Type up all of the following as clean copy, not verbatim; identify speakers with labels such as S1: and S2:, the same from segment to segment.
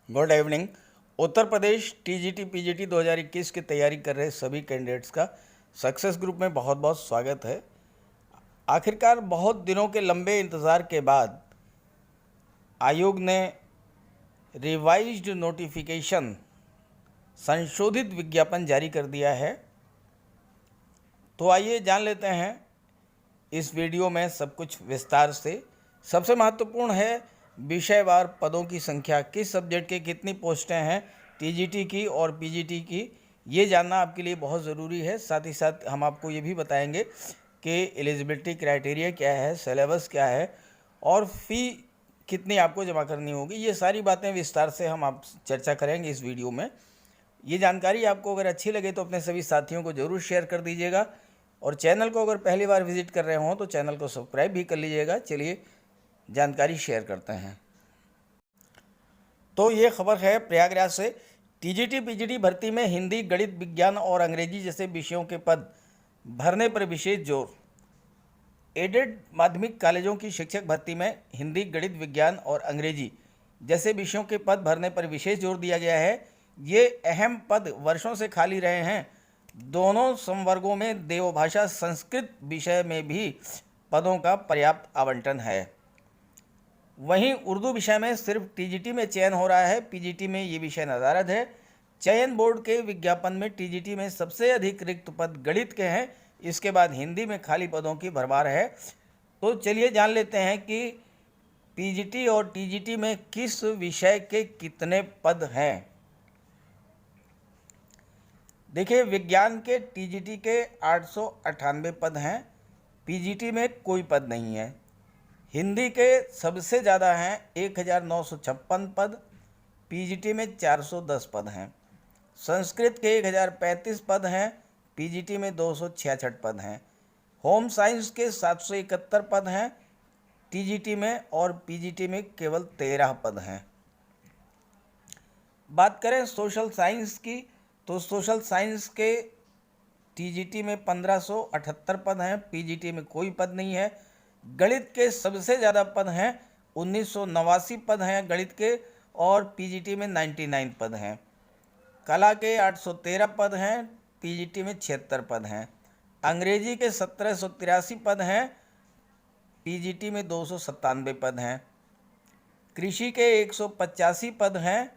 S1: Good evening. Uttar Pradesh TGT PGT 2021 की तैयारी कर रहे सभी कैंडिडेट्स का सक्सेस ग्रुप में बहुत बहुत स्वागत है। आखिरकार बहुत दिनों के लंबे इंतज़ार के बाद आयोग ने रिवाइज्ड नोटिफिकेशन संशोधित विज्ञापन जारी कर दिया है। तो आइए जान लेते हैं इस वीडियो में सब कुछ विस्तार से। सबसे महत्वपूर्ण है विषयवार पदों की संख्या, किस सब्जेक्ट के कितनी पोस्टें हैं टीजीटी की और पीजीटी की, ये जानना आपके लिए बहुत ज़रूरी है। साथ ही साथ हम आपको ये भी बताएंगे कि एलिजिबिलिटी क्राइटेरिया क्या है, सिलेबस क्या है और फ़ी कितनी आपको जमा करनी होगी। ये सारी बातें विस्तार से हम आप चर्चा करेंगे इस वीडियो में। ये जानकारी आपको अगर अच्छी लगे तो अपने सभी साथियों को ज़रूर शेयर कर दीजिएगा और चैनल को अगर पहली बार विजिट कर रहे हों तो चैनल को सब्सक्राइब भी कर लीजिएगा। चलिए जानकारी शेयर करते हैं। तो ये खबर है प्रयागराज से। टीजीटी पीजीटी भर्ती में हिंदी, गणित, विज्ञान और अंग्रेजी जैसे विषयों के पद भरने पर विशेष जोर। एडेड माध्यमिक कॉलेजों की शिक्षक भर्ती में हिंदी, गणित, विज्ञान और अंग्रेजी जैसे विषयों के पद भरने पर विशेष जोर दिया गया है। ये अहम पद वर्षों से खाली रहे हैं। दोनों संवर्गों में देवभाषा संस्कृत विषय में भी पदों का पर्याप्त आवंटन है। वहीं उर्दू विषय में सिर्फ टीजीटी में चयन हो रहा है, पीजीटी में ये विषय नदारद है। चयन बोर्ड के विज्ञापन में टीजीटी में सबसे अधिक रिक्त पद गणित के हैं, इसके बाद हिंदी में खाली पदों की भरमार है। तो चलिए जान लेते हैं कि पीजीटी और टीजीटी में किस विषय के कितने पद हैं। देखिए, विज्ञान के टीजीटी के 898 पद हैं, पीजीटी में कोई पद नहीं है। हिंदी के सबसे ज़्यादा हैं 1956 पद, पीजीटी में 410 पद हैं। संस्कृत के 1035 पद हैं, पीजीटी में 266 पद हैं। होम साइंस के 771 पद हैं टीजीटी में और पीजीटी में केवल 13 पद हैं। बात करें सोशल साइंस की तो सोशल साइंस के टीजीटी में 1578 पद हैं, पीजीटी में कोई पद नहीं है। गणित के सबसे ज़्यादा पद हैं, 1989 पद हैं गणित के और पीजीटी में 99 पद हैं। कला के 813 पद हैं, पीजीटी में 76 पद हैं। अंग्रेजी के 1783 पद हैं, पीजीटी में 297 पद हैं। कृषि के 185 पद हैं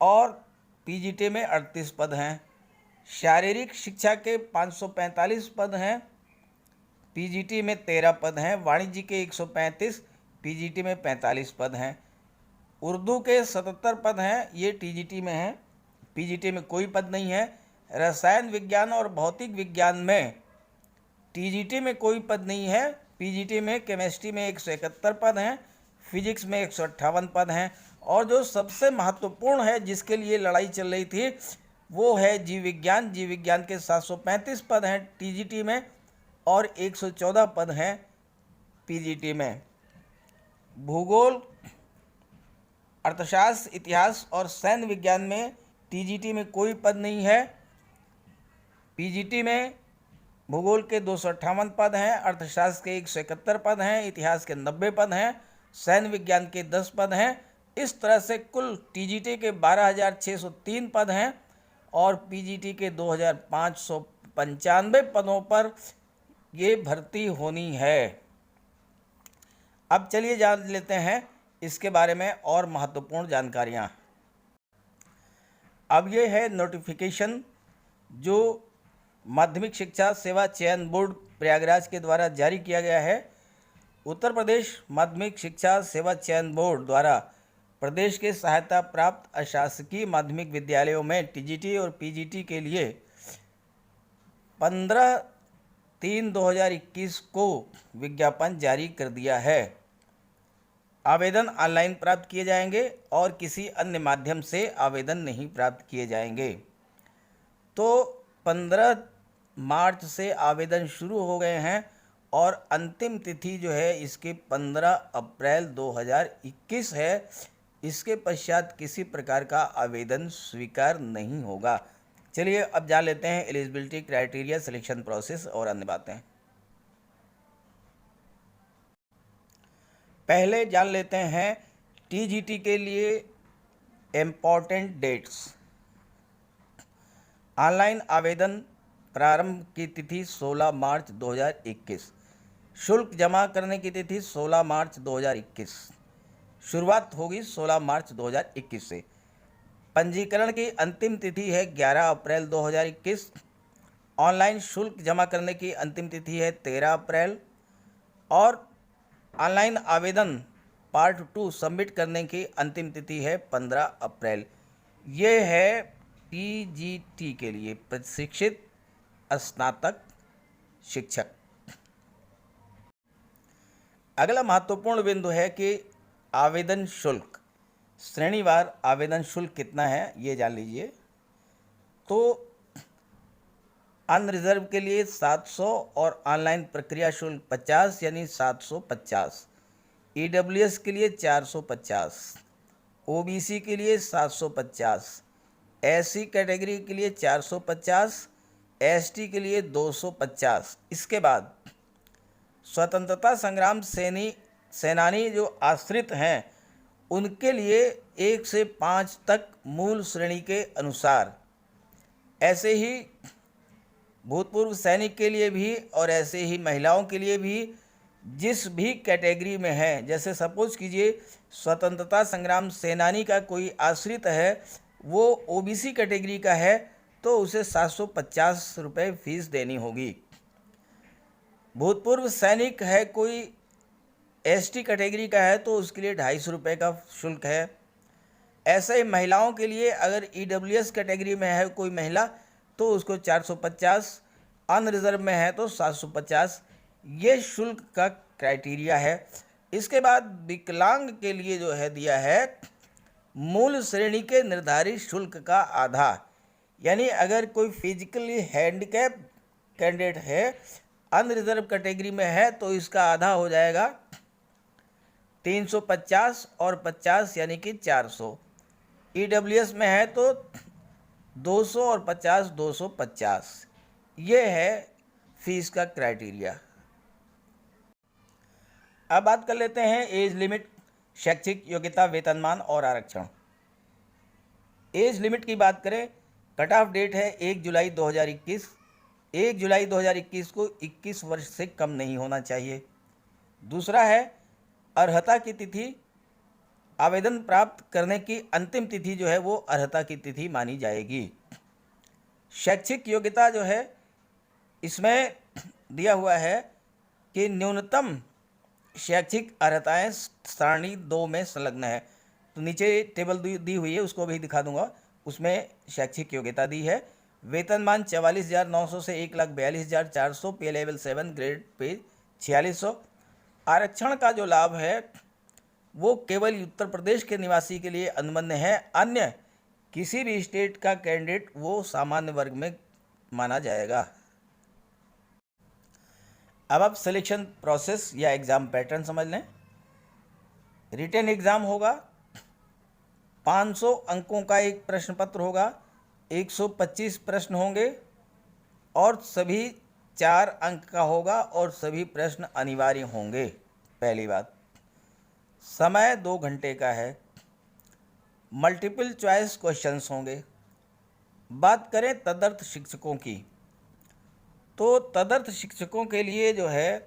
S1: और पीजीटी में 38 पद हैं। शारीरिक शिक्षा के 545 पद हैं, पीजीटी में 13 पद हैं। वाणिज्य के 135, पीजीटी में 45 पद हैं। उर्दू के 77 पद हैं, ये टीजीटी में हैं, पीजीटी में कोई पद नहीं है। रसायन विज्ञान और भौतिक विज्ञान में टीजीटी में कोई पद नहीं है, पीजीटी में केमिस्ट्री में 171 पद हैं, फिजिक्स में 158 पद हैं और जो सबसे महत्वपूर्ण है जिसके लिए लड़ाई चल रही थी वो है जीव विज्ञान। जीव विज्ञान के 735 पद हैं टीजीटी में और 114 पद हैं पीजीटी में। भूगोल, अर्थशास्त्र, इतिहास और सैन्य विज्ञान में टीजीटी में कोई पद नहीं है, पीजीटी में भूगोल के 258 पद हैं, अर्थशास्त्र के 171 पद हैं, इतिहास के 90 पद हैं, सैन्य विज्ञान के 10 पद हैं। इस तरह से कुल टीजीटी के 12,603 पद हैं और पीजीटी के 2,595 पदों पर ये भर्ती होनी है। अब चलिए जान लेते हैं इसके बारे में और महत्वपूर्ण जानकारियाँ। अब ये है नोटिफिकेशन जो माध्यमिक शिक्षा सेवा चयन बोर्ड प्रयागराज के द्वारा जारी किया गया है। उत्तर प्रदेश माध्यमिक शिक्षा सेवा चयन बोर्ड द्वारा प्रदेश के सहायता प्राप्त अशासकीय माध्यमिक विद्यालयों में टीजीटी और पीजीटी के लिए 15/3/2021 को विज्ञापन जारी कर दिया है। आवेदन ऑनलाइन प्राप्त किए जाएंगे और किसी अन्य माध्यम से आवेदन नहीं प्राप्त किए जाएंगे। तो 15 मार्च से आवेदन शुरू हो गए हैं और अंतिम तिथि जो है इसकी 15 अप्रैल 2021 है। इसके पश्चात किसी प्रकार का आवेदन स्वीकार नहीं होगा। चलिए अब जान लेते हैं एलिजिबिलिटी क्राइटेरिया, सिलेक्शन प्रोसेस और अन्य बातें। पहले जान लेते हैं टीजीटी के लिए इम्पॉर्टेंट डेट्स। ऑनलाइन आवेदन प्रारंभ की तिथि 16 मार्च 2021। शुल्क जमा करने की तिथि 16 मार्च 2021। शुरुआत होगी 16 मार्च 2021 से। पंजीकरण की अंतिम तिथि है 11 अप्रैल 2021। ऑनलाइन शुल्क जमा करने की अंतिम तिथि है 13 अप्रैल और ऑनलाइन आवेदन पार्ट 2 सबमिट करने की अंतिम तिथि है 15 अप्रैल। ये है पीजीटी के लिए, प्रशिक्षित स्नातक शिक्षक। अगला महत्वपूर्ण बिंदु है कि आवेदन शुल्क, श्रेणीवार आवेदन शुल्क कितना है ये जान लीजिए। तो अनरिजर्व के लिए 700 और ऑनलाइन प्रक्रिया शुल्क 50 यानी 750। ईडब्ल्यूएस के लिए 450, ओबीसी के लिए 750, एससी कैटेगरी के लिए 450, एसटी के लिए 250। इसके बाद स्वतंत्रता संग्राम सेनानी जो आश्रित हैं उनके लिए 1 से 5 तक मूल श्रेणी के अनुसार, ऐसे ही भूतपूर्व सैनिक के लिए भी और ऐसे ही महिलाओं के लिए भी जिस भी कैटेगरी में है, जैसे सपोज कीजिए स्वतंत्रता संग्राम सेनानी का कोई आश्रित है, वो ओबीसी कैटेगरी का है तो उसे 750 रुपये फीस देनी होगी। भूतपूर्व सैनिक है कोई एसटी कैटेगरी का है तो उसके लिए 250 रुपये का शुल्क है। ऐसे ही महिलाओं के लिए अगर ईडब्ल्यूएस कैटेगरी में है कोई महिला तो उसको 450, अनरिजर्व में है तो 750। ये शुल्क का क्राइटेरिया है। इसके बाद विकलांग के लिए जो है दिया है मूल श्रेणी के निर्धारित शुल्क का आधा, यानी अगर कोई फिजिकली हैंडीकैप कैंडिडेट है, अनरिजर्व कैटेगरी में है तो इसका आधा हो जाएगा 350 और 50 यानी कि 400। ईडब्ल्यूएस में है तो 200 और 50 250। ये है फीस का क्राइटेरिया। अब बात कर लेते हैं एज लिमिट, शैक्षिक योग्यता, वेतनमान और आरक्षण। एज लिमिट की बात करें, कट ऑफ डेट है 1 जुलाई 2021। 1 जुलाई 2021 को 21 वर्ष से कम नहीं होना चाहिए। दूसरा है अर्हता की तिथि, आवेदन प्राप्त करने की अंतिम तिथि जो है वो अर्हता की तिथि मानी जाएगी। शैक्षिक योग्यता जो है इसमें दिया हुआ है कि न्यूनतम शैक्षिक अर्हताएं सारणी 2 में संलग्न है। तो नीचे टेबल दी हुई है, उसको भी दिखा दूंगा, उसमें शैक्षिक योग्यता दी है। वेतनमान 44,900 से 1,42,400, पे लेवल 7, ग्रेड पे 4600। आरक्षण का जो लाभ है वो केवल उत्तर प्रदेश के निवासी के लिए अनुमन्य है, अन्य किसी भी स्टेट का कैंडिडेट वो सामान्य वर्ग में माना जाएगा। अब आप सिलेक्शन प्रोसेस या एग्ज़ाम पैटर्न समझ लें। रिटन एग्ज़ाम होगा, 500 अंकों का एक प्रश्न पत्र होगा, 125 प्रश्न होंगे और सभी 4 अंक का होगा और सभी प्रश्न अनिवार्य होंगे। पहली बात, समय 2 घंटे का है। मल्टीपल चॉइस क्वेश्चंस होंगे। बात करें तदर्थ शिक्षकों की, तो तदर्थ शिक्षकों के लिए जो है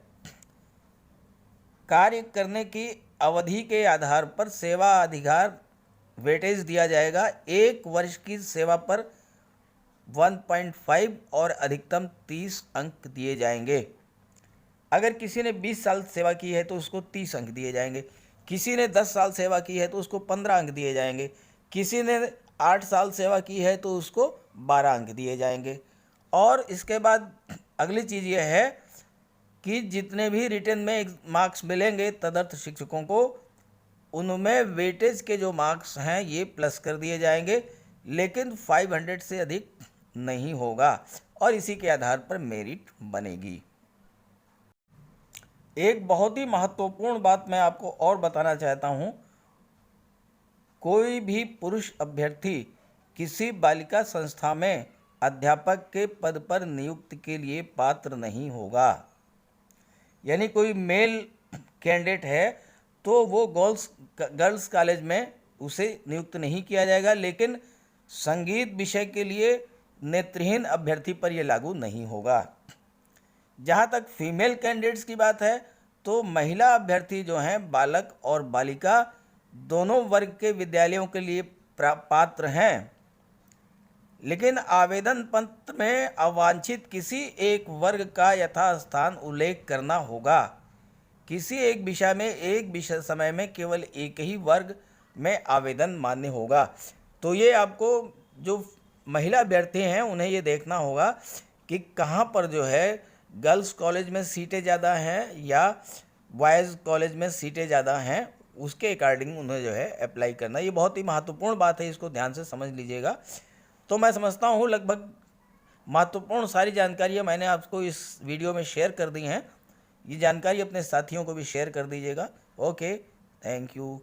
S1: कार्य करने की अवधि के आधार पर सेवा अधिकार वेटेज दिया जाएगा। 1 वर्ष की सेवा पर 1.5 और अधिकतम 30 अंक दिए जाएंगे। अगर किसी ने 20 साल सेवा की है तो उसको 30 अंक दिए जाएंगे। किसी ने 10 साल सेवा की है तो उसको 15 अंक दिए जाएंगे। किसी ने 8 साल सेवा की है तो उसको 12 अंक दिए जाएंगे। और इसके बाद अगली चीज़ यह है कि जितने भी रिटन में मार्क्स मिलेंगे तदर्थ शिक्षकों को, उनमें वेटेज के जो मार्क्स हैं ये प्लस कर दिए जाएंगे, लेकिन 500 से अधिक नहीं होगा और इसी के आधार पर मेरिट बनेगी। एक बहुत ही महत्वपूर्ण बात मैं आपको और बताना चाहता हूँ, कोई भी पुरुष अभ्यर्थी किसी बालिका संस्था में अध्यापक के पद पर नियुक्ति के लिए पात्र नहीं होगा। यानी कोई मेल कैंडिडेट है तो वो गर्ल्स कॉलेज में उसे नियुक्त नहीं किया जाएगा, लेकिन संगीत विषय के लिए नेत्रहीन अभ्यर्थी पर यह लागू नहीं होगा। जहाँ तक फीमेल कैंडिडेट्स की बात है तो महिला अभ्यर्थी जो हैं बालक और बालिका दोनों वर्ग के विद्यालयों के लिए पात्र हैं, लेकिन आवेदन पत्र में अवांछित किसी एक वर्ग का यथास्थान उल्लेख करना होगा। किसी एक विषय में एक विषय समय में केवल एक ही वर्ग में आवेदन मान्य होगा। तो ये आपको जो महिला अभ्यर्थी हैं उन्हें ये देखना होगा कि कहाँ पर जो है गर्ल्स कॉलेज में सीटें ज़्यादा हैं या बॉयज़ कॉलेज में सीटें ज़्यादा हैं, उसके अकॉर्डिंग उन्हें जो है अप्लाई करना। ये बहुत ही महत्वपूर्ण बात है, इसको ध्यान से समझ लीजिएगा। तो मैं समझता हूँ लगभग महत्वपूर्ण सारी जानकारियाँ मैंने आपको इस वीडियो में शेयर कर दी हैं। ये जानकारी अपने साथियों को भी शेयर कर दीजिएगा। Okay, thank you.